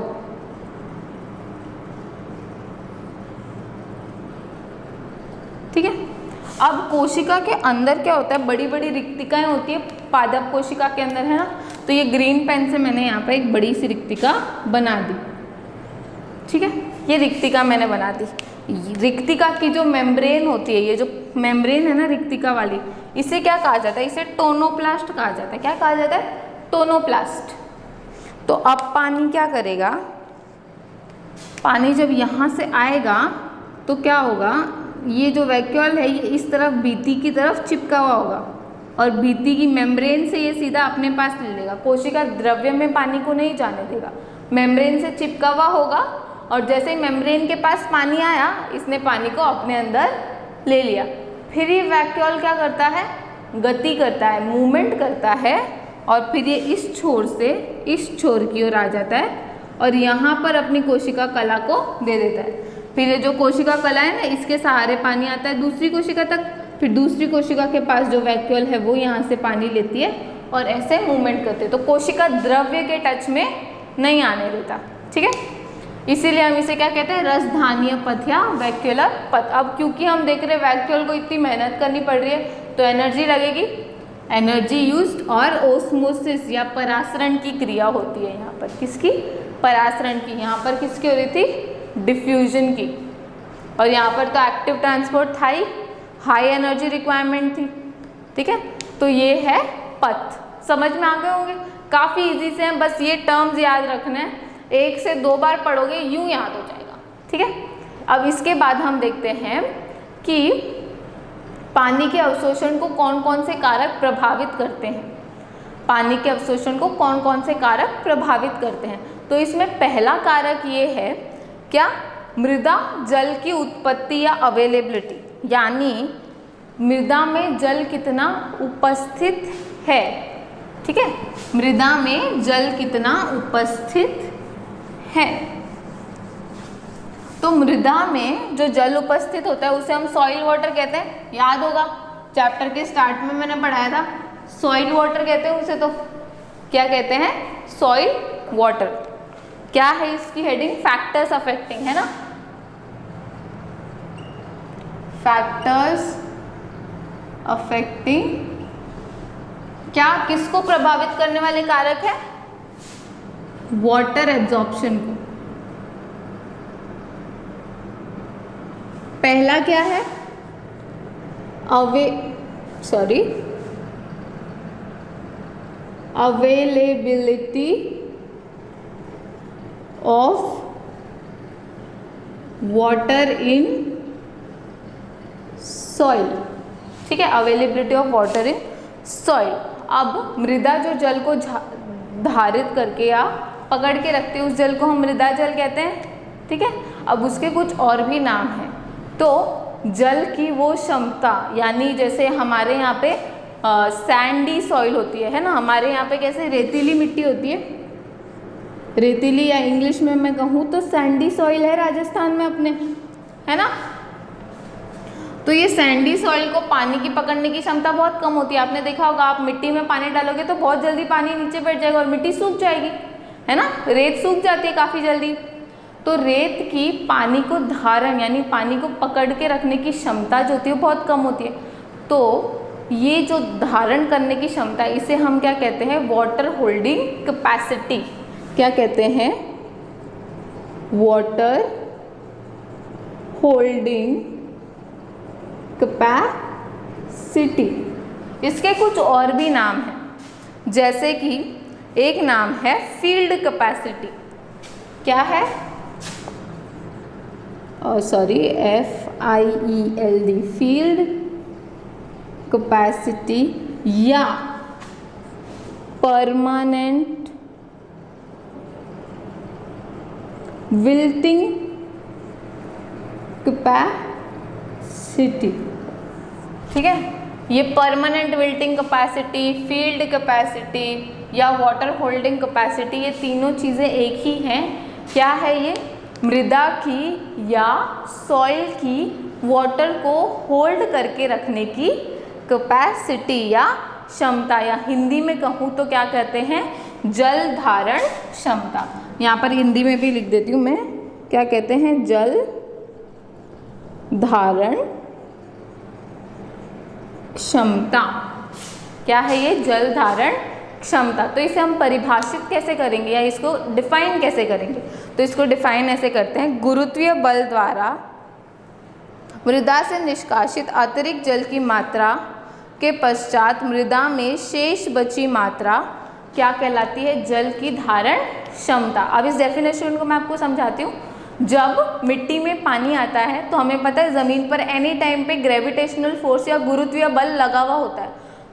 ठीक है, अब कोशिका के अंदर क्या होता है, बड़ी बड़ी रिक्तिकाएं होती है पादप कोशिका के अंदर, है ना। तो ये ग्रीन पेन से मैंने यहाँ पे एक बड़ी सी रिक्तिका बना दी, ठीक है, ये रिक्तिका मैंने बना दी। रिक्तिका की जो मेम्ब्रेन होती है, ये जो मेम्ब्रेन है ना रिक्तिका वाली, इसे क्या कहा जाता है, इसे टोनोप्लास्ट कहा जाता है। क्या कहा जाता है, टोनोप्लास्ट। तो अब पानी क्या करेगा, पानी जब यहाँ से आएगा तो क्या होगा, ये जो वैक्यूल है ये इस तरफ भित्ति की तरफ चिपका हुआ होगा, और भित्ति की मेम्ब्रेन से ये सीधा अपने पास ले लेगा, कोशिका द्रव्य में पानी को नहीं जाने देगा, मेम्ब्रेन से चिपका हुआ होगा, और जैसे ही मेम्ब्रेन के पास पानी आया, इसने पानी को अपने अंदर ले लिया। फिर ये वैक्यूल क्या करता है, गति करता है, मूवमेंट करता है, और फिर ये इस छोर से इस छोर की ओर आ जाता है, और यहाँ पर अपनी कोशिका कला को दे देता है। फिर ये जो कोशिका कला है ना, इसके सहारे पानी आता है दूसरी कोशिका तक, फिर दूसरी कोशिका के पास जो वैक्यूल है वो यहाँ से पानी लेती है, और ऐसे मूवमेंट करते हैं। तो कोशिका द्रव्य के टच में नहीं आने देता, ठीक है, इसीलिए हम इसे क्या कहते हैं, रसधानीय पथ या वैक्यूलर पथ। अब क्योंकि हम देख रहे हैं वैक्यूल को इतनी मेहनत करनी पड़ रही है, तो एनर्जी लगेगी, एनर्जी यूज्ड, और ओस्मोसिस या परासरण की क्रिया होती है यहाँ पर, किसकी, परासरण की। यहाँ पर किसकी हो रही थी, डिफ्यूजन की। और यहाँ पर तो एक्टिव ट्रांसपोर्ट था ही, हाई एनर्जी रिक्वायरमेंट थी, ठीक है। तो ये है पथ, समझ में आ गए होंगे, काफ़ी इजी से हैं, बस ये टर्म्स याद रखना है, 1 से 2 बार पढ़ोगे यूँ याद हो जाएगा, ठीक है। अब इसके बाद हम देखते हैं कि पानी के अवशोषण को कौन कौन से कारक प्रभावित करते हैं। पानी के अवशोषण को कौन कौन से कारक प्रभावित करते हैं, तो इसमें पहला कारक ये है क्या, मृदा जल की उत्पत्ति या अवेलेबिलिटी, यानी मृदा में जल कितना उपस्थित है, ठीक है, मृदा में जल कितना उपस्थित है। तो मृदा में जो जल उपस्थित होता है उसे हम सॉइल वाटर कहते हैं, याद होगा चैप्टर के स्टार्ट में मैंने पढ़ाया था, सॉइल वाटर कहते हैं उसे, तो क्या कहते हैं, सॉइल वाटर। क्या है इसकी हेडिंग, फैक्टर्स अफेक्टिंग, है ना, फैक्टर्स अफेक्टिंग, क्या किसको प्रभावित करने वाले कारक है, वाटर एब्जॉर्प्शन को। पहला क्या है, availability of water in soil, ठीक है, availability of water in soil. अब मृदा जो जल को धारित करके या पकड़ के रखते हैं उस जल को हम मृदा जल कहते हैं, ठीक है। अब उसके कुछ और भी नाम हैं, तो जल की वो क्षमता, यानी जैसे हमारे यहाँ पे सैंडी सॉइल होती है ना, हमारे यहाँ पे कैसे रेतीली मिट्टी होती है, रेतीली, या इंग्लिश में मैं कहूँ तो सैंडी सॉइल है राजस्थान में अपने, है ना। तो ये सैंडी सॉइल को पानी की पकड़ने की क्षमता बहुत कम होती है। आपने देखा होगा, आप मिट्टी में पानी डालोगे तो बहुत जल्दी पानी नीचे बैठ जाएगा और मिट्टी सूख जाएगी, है ना, रेत सूख जाती है काफ़ी जल्दी। तो रेत की पानी को धारण यानी पानी को पकड़ के रखने की क्षमता जो होती है वो बहुत कम होती है। तो ये जो धारण करने की क्षमता है इसे हम क्या कहते हैं, वाटर होल्डिंग कैपेसिटी। क्या कहते हैं, वाटर होल्डिंग कैपेसिटी। इसके कुछ और भी नाम हैं, जैसे कि एक नाम है फील्ड कैपेसिटी। क्या है, FIELD, फील्ड कैपेसिटी, या परमानेंट विल्टिंग कैपेसिटी, ठीक है। ये permanent wilting capacity, field capacity या वाटर होल्डिंग कैपेसिटी, ये तीनों चीज़ें एक ही हैं। क्या है ये, मृदा की या सॉइल की वाटर को होल्ड करके रखने की कैपेसिटी या क्षमता, या हिंदी में कहूँ तो क्या कहते हैं, जल धारण क्षमता। यहाँ पर हिंदी में भी लिख देती हूँ मैं, क्या कहते हैं, जल धारण क्षमता। क्या है ये, जल धारण क्षमता। तो इसे हम परिभाषित कैसे करेंगे या इसको डिफाइन कैसे करेंगे, तो इसको डिफाइन ऐसे करते हैं, गुरुत्वीय बल द्वारा मृदा से निष्कासित अतिरिक्त जल की मात्रा के पश्चात मृदा में शेष बची मात्रा क्या कहलाती है, जल की धारण क्षमता। अब इस डेफिनेशन को मैं आपको समझाती हूँ। जब मिट्टी में पानी आता है तो हमें पता है ज़मीन पर एनी टाइम पे ग्रेविटेशनल फोर्स या गुरुत्वीय बल लगा हुआ होता है।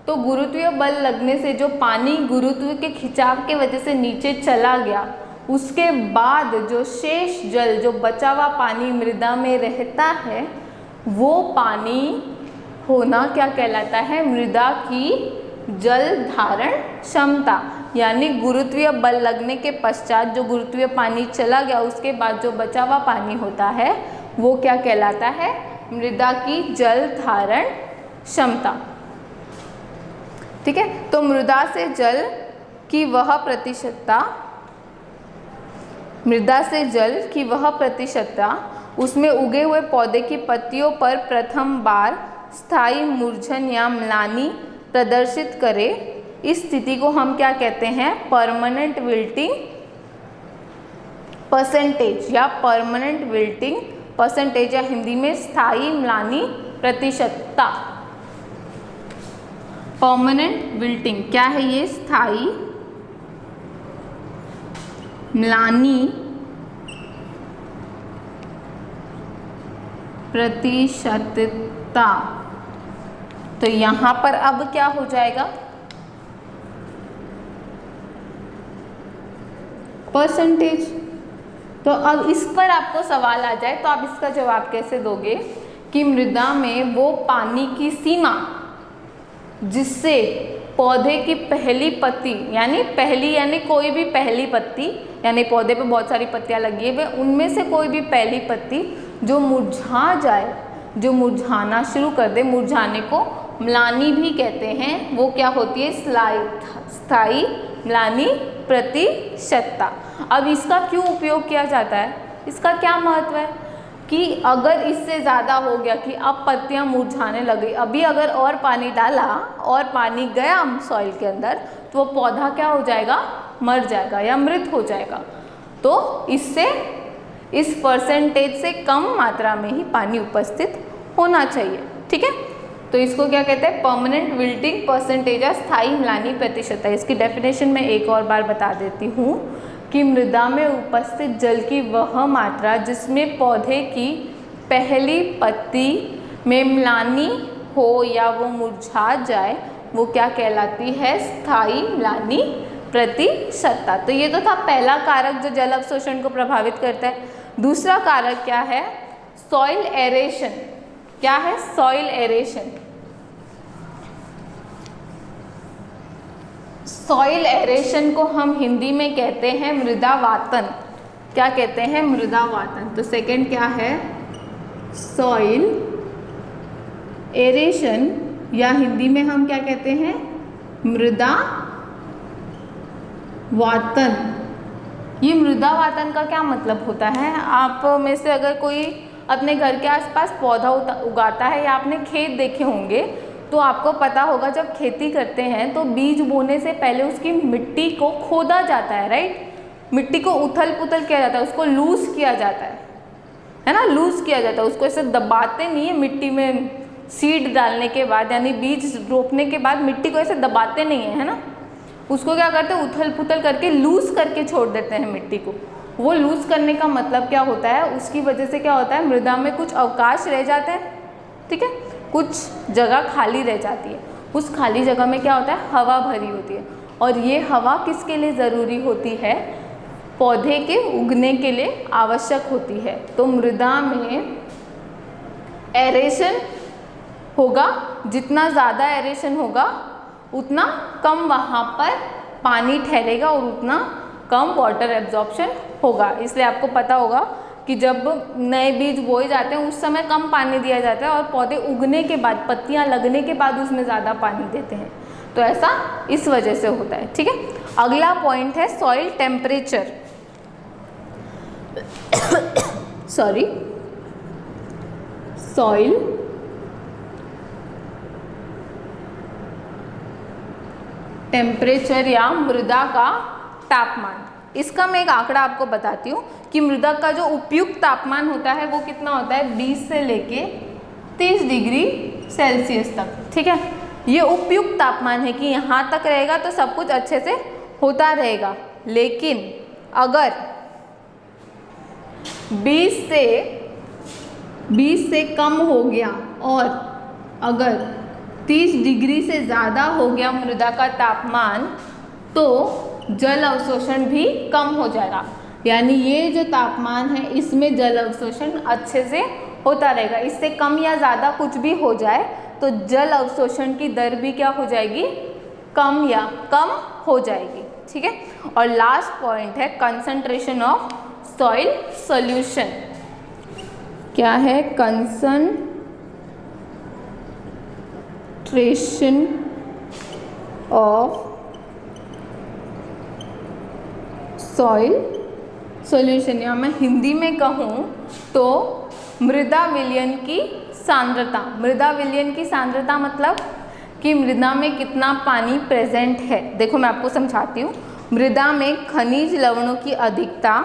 तो गुरुत्वीय बल लगने से जो पानी गुरुत्व के खिंचाव के वजह से नीचे चला गया, उसके बाद जो शेष जल, जो बचा हुआ पानी मृदा में रहता है, वो पानी होना क्या कहलाता है, मृदा की जल धारण क्षमता। यानी गुरुत्वीय बल लगने के पश्चात जो गुरुत्वीय पानी चला गया, उसके बाद जो बचा हुआ पानी होता है वो क्या कहलाता है, मृदा की जल धारण क्षमता। ठीक है, तो मृदा से जल की वह प्रतिशतता, मृदा से जल की वह प्रतिशतता उसमें उगे हुए पौधे की पत्तियों पर प्रथम बार स्थायी मुरझन या म्लानी प्रदर्शित करे, इस स्थिति को हम क्या कहते हैं? परमानेंट विल्टिंग परसेंटेज या परमानेंट विल्टिंग परसेंटेज, या हिंदी में स्थायी म्लानी प्रतिशतता। परमानेंट विल्टिंग क्या है? ये स्थायी म्लानी प्रतिशतता। तो यहां पर अब क्या हो जाएगा? परसेंटेज। तो अब इस पर आपको सवाल आ जाए तो आप इसका जवाब कैसे दोगे कि मृदा में वो पानी की सीमा जिससे पौधे की पहली पत्ती, यानी पहली यानी कोई भी पहली पत्ती, यानी पौधे पे बहुत सारी पत्तियां लगी है, उनमें से कोई भी पहली पत्ती जो मुरझा जाए, जो मुरझाना शुरू कर दे, मुरझाने को म्लानी भी कहते हैं, वो क्या होती है? स्थायी म्लानी प्रतिशतता। अब इसका क्यों उपयोग किया जाता है? इसका क्या महत्व है कि अगर इससे ज़्यादा हो गया कि अब पत्तियां मुरझाने लगी, अभी अगर और पानी डाला और पानी गया सॉइल के अंदर, तो वो पौधा क्या हो जाएगा? मर जाएगा या मृत हो जाएगा। तो इससे इस परसेंटेज से कम मात्रा में ही पानी उपस्थित होना चाहिए। ठीक है, तो इसको क्या कहते हैं? परमानेंट विल्टिंग परसेंटेज या स्थायी म्लानी प्रतिशतता। इसकी डेफिनेशन मैं एक और बार बता देती हूँ कि मृदा में उपस्थित जल की वह मात्रा जिसमें पौधे की पहली पत्ती में म्लानी हो या वो मुरझा जाए, वो क्या कहलाती है? स्थायी म्लानी प्रतिशतता। तो ये तो था पहला कारक जो जल अवशोषण को प्रभावित करता है। दूसरा कारक क्या है? Soil aeration. क्या है? Soil aeration. सॉइल एरेशन को हम हिंदी में कहते हैं मृदावातन। क्या कहते हैं? मृदावातन। तो सेकंड क्या है? सॉइल एरेशन, या हिंदी में हम क्या कहते हैं? मृदावातन। ये मृदावातन का क्या मतलब होता है? आप में से अगर कोई अपने घर के आसपास पौधा उगाता है या आपने खेत देखे होंगे तो आपको पता होगा, जब खेती करते हैं तो बीज बोने से पहले उसकी मिट्टी को खोदा जाता है, राइट? मिट्टी को उथल पुथल किया जाता है, उसको लूज किया जाता है ना? लूज किया जाता है, उसको ऐसे दबाते नहीं है मिट्टी में। सीड डालने के बाद यानी बीज रोपने के बाद मिट्टी को ऐसे दबाते नहीं है ना? उसको क्या करते हैं? उथल पुथल करके लूज करके छोड़ देते हैं मिट्टी को। वो लूज करने का मतलब क्या होता है? उसकी वजह से क्या होता है? मृदा में कुछ अवकाश रह जाते हैं, ठीक है, कुछ जगह खाली रह जाती है। उस खाली जगह में क्या होता है? हवा भरी होती है। और ये हवा किसके लिए ज़रूरी होती है? पौधे के उगने के लिए आवश्यक होती है। तो मृदा में एरेशन होगा, जितना ज़्यादा एरेशन होगा उतना कम वहाँ पर पानी ठहरेगा और उतना कम वाटर एब्जॉर्प्शन होगा। इसलिए आपको पता होगा कि जब नए बीज बोए जाते हैं उस समय कम पानी दिया जाता है और पौधे उगने के बाद, पत्तियां लगने के बाद उसमें ज़्यादा पानी देते हैं। तो ऐसा इस वजह से होता है। ठीक है, अगला पॉइंट है सॉइल टेम्परेचर। सॉइल टेम्परेचर या मृदा का तापमान। इसका मैं एक आंकड़ा आपको बताती हूँ कि मृदा का जो उपयुक्त तापमान होता है वो कितना होता है? 20 से लेके 30 डिग्री सेल्सियस तक। ठीक है, ये उपयुक्त तापमान है कि यहाँ तक रहेगा तो सब कुछ अच्छे से होता रहेगा। लेकिन अगर 20 से कम हो गया और अगर 30 डिग्री से ज़्यादा हो गया मृदा का तापमान, तो जल अवशोषण भी कम हो जाएगा। यानी ये जो तापमान है इसमें जल अवशोषण अच्छे से होता रहेगा। इससे कम या ज़्यादा कुछ भी हो जाए तो जल अवशोषण की दर भी क्या हो जाएगी? कम हो जाएगी। ठीक है, और लास्ट पॉइंट है कंसंट्रेशन ऑफ सॉइल सॉल्यूशन। क्या है? कंसंट्रेशन ऑफ सॉइल सॉल्यूशन, या मैं हिंदी में कहूँ तो मृदा विलयन की सांद्रता, मृदा विलयन की सांद्रता मतलब कि मृदा में कितना पानी प्रेजेंट है। देखो मैं आपको समझाती हूँ। मृदा में खनिज लवणों की अधिकता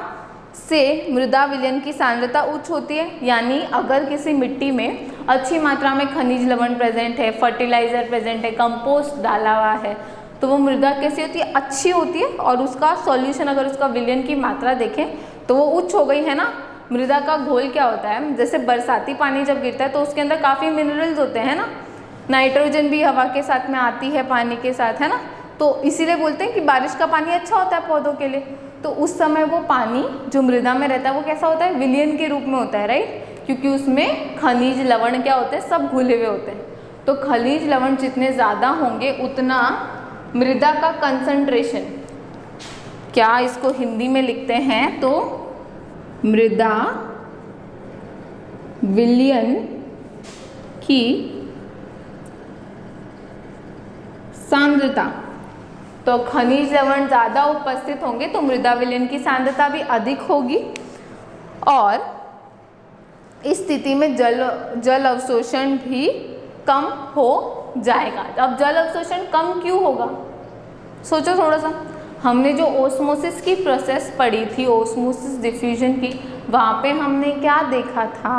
से मृदा विलयन की सांद्रता उच्च होती है। यानी अगर किसी मिट्टी में अच्छी मात्रा में खनिज लवण प्रेजेंट है, फर्टिलाइजर प्रेजेंट है, कंपोस्ट डाला हुआ है, तो वो मृदा कैसी होती है, अच्छी होती है। और उसका सॉल्यूशन अगर उसका विलयन की मात्रा देखें तो वो उच्च हो गई है ना। मृदा का घोल क्या होता है, जैसे बरसाती पानी जब गिरता है तो उसके अंदर काफ़ी मिनरल्स होते हैं ना, नाइट्रोजन भी हवा के साथ में आती है पानी के साथ, है ना। तो इसीलिए बोलते हैं कि बारिश का पानी अच्छा होता है पौधों के लिए। तो उस समय वो पानी जो मृदा में रहता है वो कैसा होता है, विलयन के रूप में होता है, राइट, क्योंकि उसमें खनिज लवण क्या होते हैं, सब घुले हुए होते हैं। तो खनिज लवण जितने ज़्यादा होंगे उतना मृदा का कंसंट्रेशन, क्या इसको हिंदी में लिखते हैं तो मृदा विलयन की सांद्रता। तो खनिज लवण ज़्यादा उपस्थित होंगे तो मृदा विलयन की सांद्रता भी अधिक होगी, और इस स्थिति में जल अवशोषण भी कम हो जाएगा। अब जल अवशोषण कम क्यों होगा, सोचो थोड़ा सा। हमने जो ओस्मोसिस की प्रोसेस पढ़ी थी, ओस्मोसिस डिफ्यूजन की, वहाँ पे हमने क्या देखा था,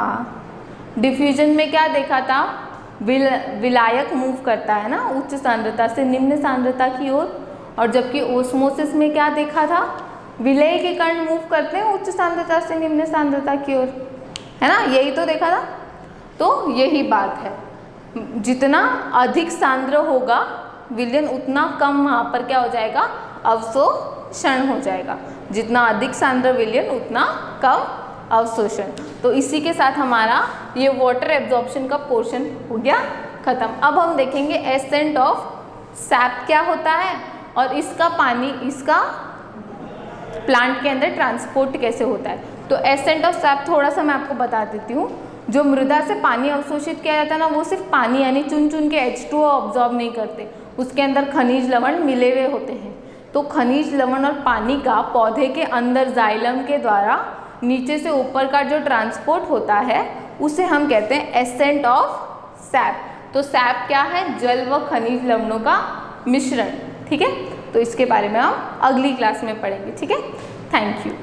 डिफ्यूजन में क्या देखा था, विलायक मूव करता है ना उच्च सांद्रता से निम्न सांद्रता की ओर, और जबकि ओस्मोसिस में क्या देखा था, विलय के कण मूव करते हैं उच्च सांद्रता से निम्न सांद्रता की ओर, है ना, यही तो देखा था। तो यही बात है, जितना अधिक सांद्र होगा विलयन उतना कम वहाँ पर क्या हो जाएगा, अवशोषण हो जाएगा। जितना अधिक सांद्र विलयन उतना कम अवशोषण। तो इसी के साथ हमारा ये वाटर एब्जॉर्प्शन का पोर्शन हो गया खत्म। अब हम देखेंगे एसेंट ऑफ सैप क्या होता है और इसका पानी, इसका प्लांट के अंदर ट्रांसपोर्ट कैसे होता है। तो एसेंट ऑफ सैप थोड़ा सा मैं आपको बता देती हूँ। जो मृदा से पानी अवशोषित किया जाता है ना, वो सिर्फ पानी यानी चुन चुन के H2O ऑब्जॉर्ब नहीं करते, उसके अंदर खनिज लवण मिले हुए होते हैं। तो खनिज लवण और पानी का पौधे के अंदर जाइलम के द्वारा नीचे से ऊपर का जो ट्रांसपोर्ट होता है उसे हम कहते हैं एसेंट ऑफ सैप। तो सैप क्या है, जल व खनिज लवणों का मिश्रण। ठीक है, तो इसके बारे में हम अगली क्लास में पढ़ेंगे। ठीक है, थैंक यू।